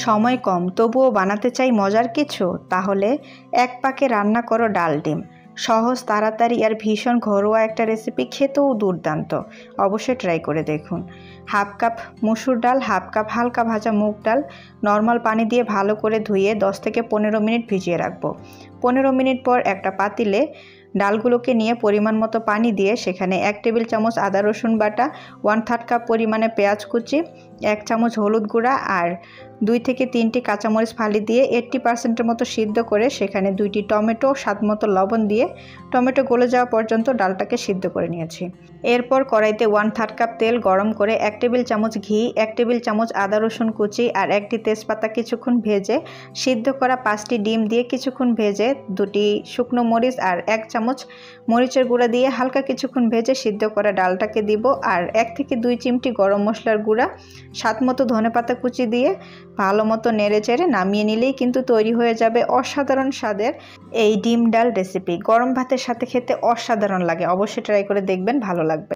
সময় কম তবুও বানাতে চাই মজার কিছু, তাহলে এক পাকে রান্না করো ডাল ডিম। সহজ, তাড়াতাড়ি আর ভীষণ ঘরোয়া একটা রেসিপি, খেতেও দুর্দান্ত। অবশ্যই ট্রাই করে দেখুন। হাফ কাপ মসুর ডাল, হাফ কাপ হালকা ভাজা মুগ ডাল নর্মাল পানি দিয়ে ভালো করে ধুয়ে 10 থেকে 15 মিনিট ভিজিয়ে রাখবো। 15 মিনিট পর একটা পাতিলে ডালগুলোকে নিয়ে পরিমাণ মতো পানি দিয়ে সেখানে 1 টেবিল চামচ আদা রসুন বাটা, 1/3 কাপ পরিমাণে পেঁয়াজ কুচি, 1 চামচ হলুদ গুঁড়া আর 2 থেকে 3টি কাঁচামরিচ ফালি দিয়ে 80% মতো সিদ্ধ করে সেখানে 2টি টমেটো, স্বাদ মতো লবণ দিয়ে টমেটো গলে যাওয়া পর্যন্ত ডালটাকে সিদ্ধ করে নিয়েছি। এরপর কড়াইতে 1/3 কাপ তেল গরম করে 1 টেবিল চামচ ঘি, 1 টেবিল চামচ আদা রসুন কুচি আর 1টি তেজপাতা কিছুক্ষণ ভেজে, সিদ্ধ করা 5টি ডিম দিয়ে কিছুক্ষণ ভেজে, 2টি শুকনো মরিচ আর 1 চামচ মরিচের গুঁড়া দিয়ে হালকা কিছুক্ষণ ভেজে সিদ্ধ করা ডালটাকে দিব আর 1 থেকে 2 চিমটি গরম মশলার গুঁড়া, স্বাদ মতো ধনেপাতা কুচি দিয়ে ভালো মতো নেড়ে চেড়ে নামিয়ে নিলেই কিন্তু তৈরি হয়ে যাবে অসাধারণ স্বাদের এই ডিম ডাল রেসিপি। গরম ভাতের সাথে খেতে অসাধারণ লাগে। অবশ্যই ট্রাই করে দেখবেন, ভালো লাগবে।